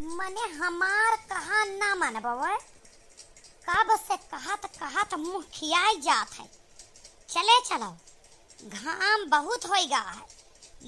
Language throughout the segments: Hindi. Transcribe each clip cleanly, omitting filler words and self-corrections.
मने हमार कहा ना मनबवे कब से कहत मुंह खियाई जात है। चले चलो, घाम बहुत हो गया है।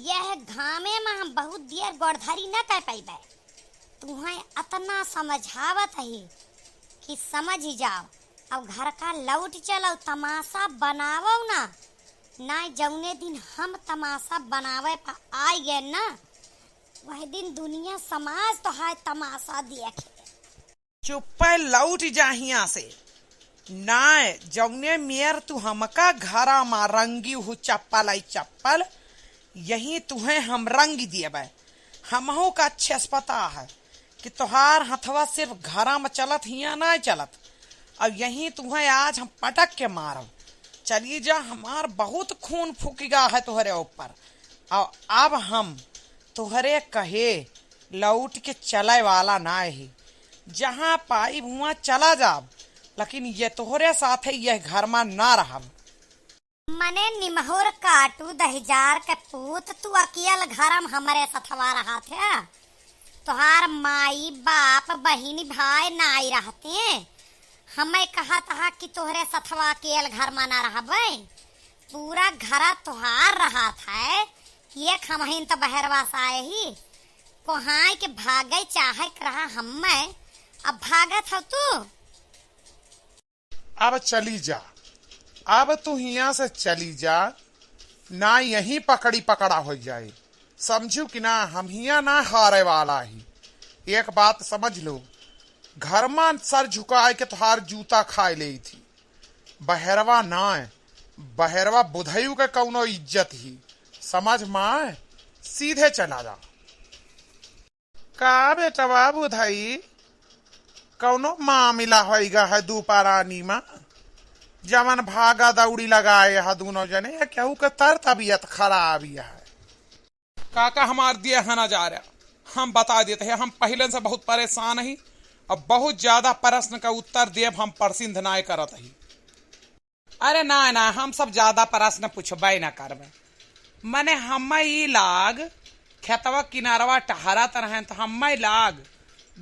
यह घामे में हम बहुत देर गोड़धरी न कर पाइबे। तुम्हें अतना समझावत है कि समझ ही जाओ। अब घर का लौट चलो, तमाशा बनावो ना जौने दिन हम तमाशा बनावे पर आई गए ना, वह दिन दुनिया समाज तो है तमाशा देखे। चुप लौट जाहिया से ना जौने मेयर तू हमका घरा मा रंगी हु चप्पल आई चप्पल, यही तुम्हें हम रंग दिए। हमहू का अच्छे से पता है कि तुहार हथवा सिर्फ घरा में चलत हिया ना चलत। अब यही तुम्हें आज हम पटक के मारब। चली जा, हमार बहुत खून फूक गया है तुहरे ऊपर। और अब हम तुहरे कहे लौट के चले वाला ना ही। जहाँ पाई हुआ चला जाब, लेकिन ये तोहरे साथ यह घर में ना रहब। मने निमहोर काटू दहजार के पूत, तू अकेल घर में हमारे सथवा रहा थे। तुहार माई बाप बहिनी भाई ना आई रहते। हमें कहा था कि तोहरे सथवा अकेल घर में ना रहबे। पूरा घर तुहार रहा था। ये खमहीन तो बहरवा से आए ही कोहाई के भागे चाहे रहा। हमें अब भागत हो तू। अब चली जा, अब तू यहाँ से चली जा, ना यहीं पकड़ी पकड़ा हो जाए। समझू कि ना, हम हिया ना हारे वाला ही। एक बात समझ लो, घर में सर झुकाए के तुहार जूता खाए ले थी। बहरवा ना, बहरवा बुधयू के कौनो इज्जत ही समझ माए। सीधे चला जा। का बेटवा बुधई, कौनो मामला होइगा है दोपहरानी में? जमन भागा दौड़ी लगाए है दोनों जने, या केहू के तर तबीयत खराब है? काका हमार दिया है ना जा रहा, हम बता देते हैं। हम पहले से बहुत परेशान ही। अब बहुत ज्यादा प्रश्न का उत्तर देव हम प्रसिद्ध ना करत ही। अरे ना हम सब ज्यादा प्रश्न पूछबे ना करबे। मने हम लाग खेतवा किनारवा टहरत रहे तो हम लाग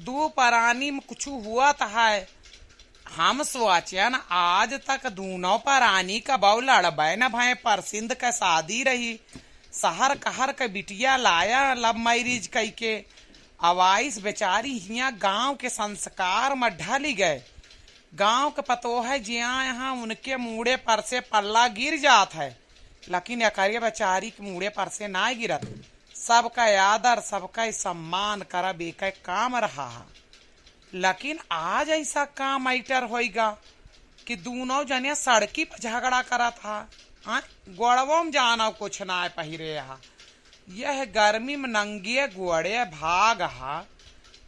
दोपहरानी में कुछ हुआ तो है। हम सोचन आज तक दोनों प्राणी का बहु लड़बे न भाई। प्रसिद्ध का शादी रही, शहर कहर के बिटिया लाया लव मैरिज कई के। अवाइस बेचारी हिया गांव के संस्कार में ढली गए। गांव के पतो है जिया यहाँ उनके मुड़े पर से पल्ला गिर जात है, लेकिन एकरिया बेचारी के मुड़े पर से ना गिरत। सबका आदर सबका सम्मान करब एक काम रहा है। लेकिन आज ऐसा काम ऐटर होएगा कि दोनों जने सड़की पर झगड़ा करा था। गोड़वों में जाना कुछ ना पहिरे यहाँ। यह गर्मी में नंगे गोड़े भाग हा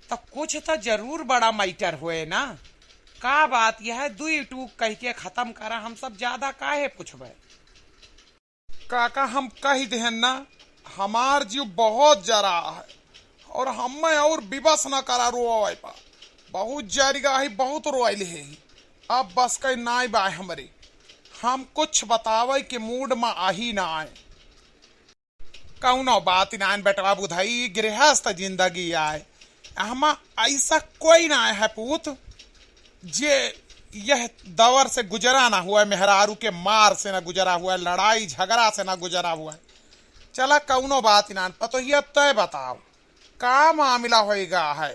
तो कुछ तो जरूर बड़ा मैटर हुए ना। का बात यह दुई टूक कह के खत्म करा, हम सब ज्यादा काहे पूछबे। काका हम कह दे ना, हमार जीव बहुत जरा है और हमें और विवश न करा रोए पा। बहुत जरिगा ही, बहुत रोयल है। अब बस कहीं ना बाय हमरे, हम कुछ बतावे के मूड में आही ना आए। कौनो बात ना बेटवा बुधाई, गृहस्थ जिंदगी आए। हम ऐसा कोई ना है पूत जे यह दौर से गुजरा ना हुआ, मेहरारू के मार से ना गुजरा हुआ, लड़ाई झगड़ा से ना गुजरा हुआ। चला कौनो बात ना पतो ये तय बताओ का मामला होएगा है।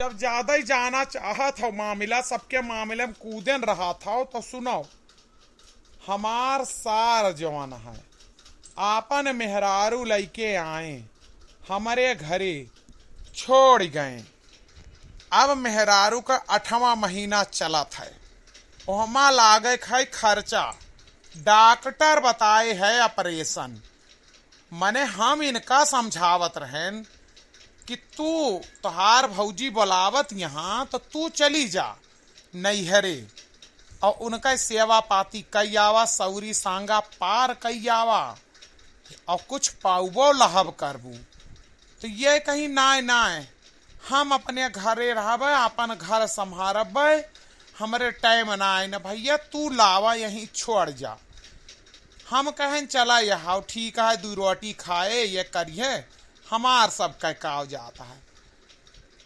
जब ज्यादा ही जाना चाहत हो मामला, सबके मामले में कूदन रहा था तो सुनो। हमार सार जवान है, आपन मेहरारू लैके आए हमारे घरे छोड़ गए। अब मेहरारू का 8वां महीना चलत है। ओहमा लागे है खर्चा, डॉक्टर बताए है ऑपरेशन। मने हम इनका समझावत रहें कि तू तुहार भौजी बुलावत यहाँ तो तू चली जा नैहरे और उनका सेवा पाती कई आवा, सौरी सांगा पार कई आवा और कुछ पाऊबो लहब करबू। तो ये कहीं नाय हम अपने घरे रहबे, अपन घर संभारबे। हमरे टाइम नाय न भैया, तू लावा यहीं छोड़ जा। हम कहें चला यहाँ ठीक है, 2 रोटी खाए ये करिए, हमार सब का काव जाता है।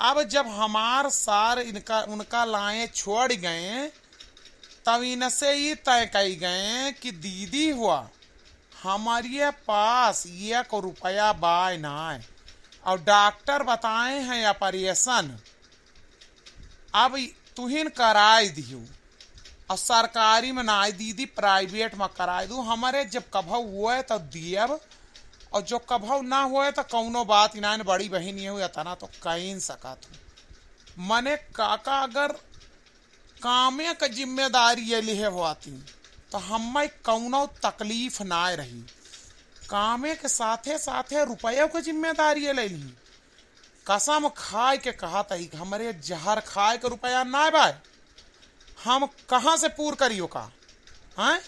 अब जब हमार सार इनका उनका लाए छोड़ गए, तब इनसे ही तय कही गए कि दीदी हुआ हमारे पास 1 रुपया बाय ना, और डॉक्टर बताए हैं ऑपरेशन अब तुहिन कराए दियो, और सरकारी में ना दीदी प्राइवेट में कराए दू। हमारे जब कभव हुए तो दियब, और जो कभव ना हुए तो कौनो बात इनान बड़ी बहन ये हुई तना तो कहीं सकत हूँ। मने काका अगर कामे का जिम्मेदारी ये लिए होती तो हमें कौनो तकलीफ ना रही। कामे के साथे साथे रुपयों की जिम्मेदारी ले ली। कसम खाए के कहा तही हमारे जहर खाए के रुपया ना बाय, हम कहाँ से पूर करियो का हैं?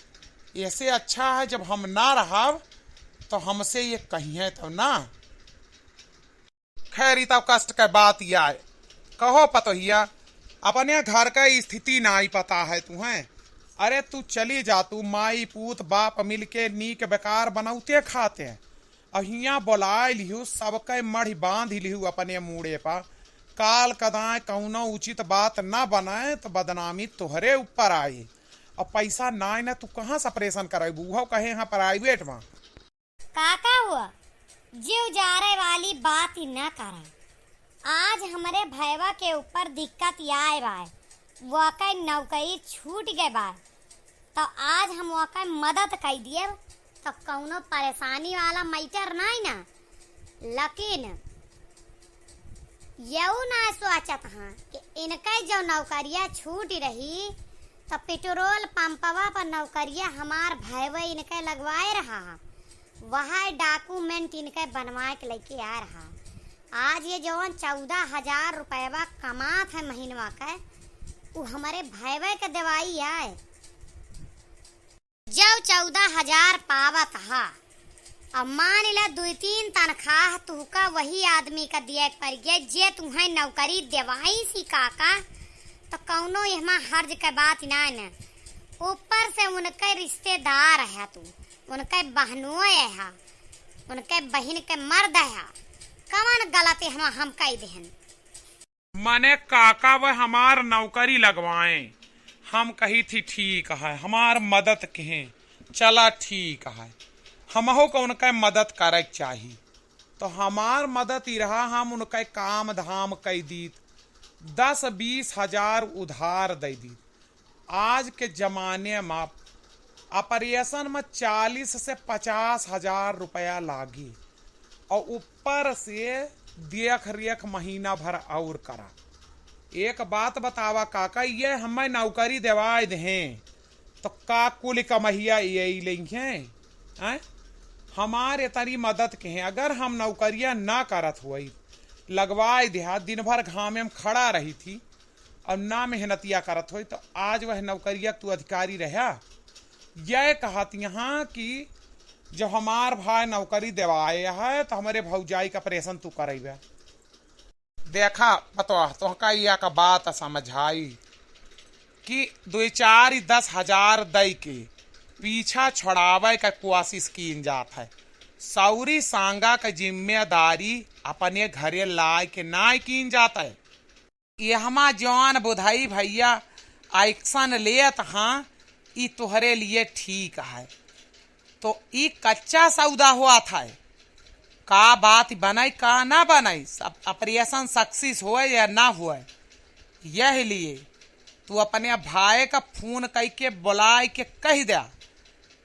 ऐसे अच्छा है जब हम ना रहा तो हमसे ये कही है तो ना। खैर तब कष्ट के बात ये आए, कहो पतोहिया अपने घर का स्थिति ना ही पता है तुम्हें। अरे तू चली जा, तू माई पूत बाप मिलके नीक बेकार बनौते खाते हैं। अहिया बोलाए लिहू सबके मढ़ी बांध लिहू अपने मुड़े पा। काल कदाए कौनो उचित बात ना बनाए तो बदनामी तोहरे ऊपर आए, और पैसा ना न तू कहाँ से ऑपरेशन करे बूहो कहे यहाँ प्राइवेट में। काका हुआ जीव जारे वाली बात ही न करा। आज हमारे भैया के ऊपर दिक्कत आए बाय, वह नौकरी छूट गए बाय, तो आज हम वह मदद कर दिए तो कौनो परेशानी वाला मैटर नहीं ना। लेकिन यू ना सोचत हाँ कि इनका जो नौकरिया छूट रही तो पेट्रोल पंपवा पर नौकरिया हमार भैया इनके लगवाए रहा, वह डॉक्यूमेंट इनके बनवा के लेके आ रहा। आज ये जो 14,000 रुपया कमात है महीनवा का, वो हमारे भैया के दवाई आए। जब 14,000 पावत हा, अब मान ला 2-3 तनख्वाह तुका वही आदमी का दिया पड़ गया जे तुम्हें नौकरी देवाई सी काका, तो कौनो यहाँ हर्ज के बात ना न। ऊपर से उनके रिश्तेदार है, तू उनके बहनों है, उनके बहन के मर्द है, कौन गलती हम कह देहन। मने काका वह हमार नौकरी लगवाए, हम कही थी ठीक है हमार मदद कहें, चला ठीक है हमहो को उनका मदद करे चाहिए। तो हमार मदद ही रहा, हम उनके काम धाम कह दी, 10-20 हजार उधार दे दी। आज के जमाने में ऑपरेशन में 40 से 50 हजार रुपया लागी, और ऊपर से देख रेख महीना भर और करा। एक बात बतावा काका, ये हमें नौकरी देवाए दें तो का कुल कमहिया यही लेंगे। हमारे तरी मदद के हैं, अगर हम नौकरिया ना करत हुई लगवाए दिया, दिन भर घाम में खड़ा रही थी और ना मेहनतिया करत हुई, तो आज वह नौकरिया तू अधिकारी रहा। यह कहत यहाँ कि जब हमार भाई नौकरी देवाए है तो हमारे भौजाई का ऑपरेशन तू करेगा। देखा बतवा तो का का बात समझाई कि 2-4-10 हजार दई के पीछा छोड़ावे का कोशिश की जात है। सौरी सांगा का जिम्मेदारी अपने घरे लाए के ना की जाता है। यहमा जवान बुधाई भैया एक्शन लेत हाँ, ई तुहरे लिए ठीक है। तो ई कच्चा सौदा हुआ था, का बात बनाई का ना बनाई, सब ऑपरेशन सक्सेस हुए या ना हुए, यह लिए तू अपने भाई का फोन करके बुलाए के कह दे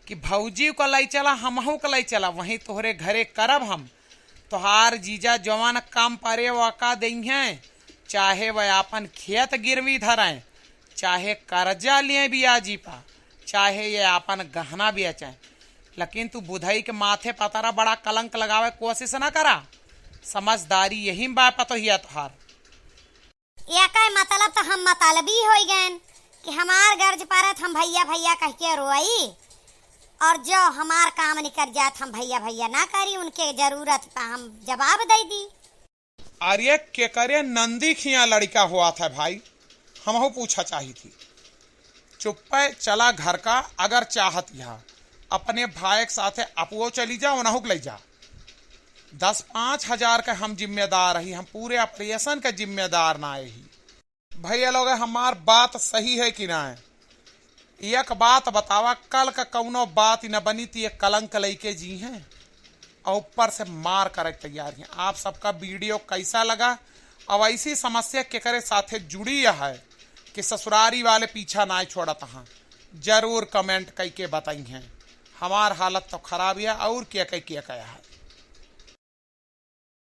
कि भौजी को लाई चला, हमहू को लाई चला, वहीं तोहरे घरे करब हम। तोहार जीजा जवान काम परे वका देंगे, चाहे वह अपन खेत गिरवी धरें, चाहे कर्जा लिए बियाजी पा, चाहे ये अपन गहना बेचें, लेकिन तू बुधई के माथे पतारा बड़ा कलंक लगावे कोशिश ना करा। समझदारी यही बात तो ही तुहार। का मतलब तो हम मतलबी हो गए कि हमार गर्ज परत हम भैया भैया कह के रोई, और जो हमार काम निकल जात हम भैया भैया ना करी, उनके जरूरत पे हम जवाब दे दी। अरे के करे नंदी खिया लड़का हुआ था भाई, हमहू पूछा चाही थी। चुप्पे चला घर का, अगर चाहत यहाँ अपने भाई के साथे अपुओ चली जा, उनहु ले जा। 10-5 हजार का हम जिम्मेदार रही, हम पूरे ऑपरेशन का जिम्मेदार ना ही। भैया लोग हमार बात सही है कि ना है? एक बात बतावा, कल का कौनो बात न बनी थी एक कलंक लेके जी हैं और ऊपर से मार करे तैयार हैं। आप सबका वीडियो कैसा लगा? अब ऐसी समस्या के करे साथे जुड़ी है कि ससुरारी वाले पीछा ना छोड़त हाँ, जरूर कमेंट करके बताई हैं। हमार हालत तो खराब है और क्या कह है।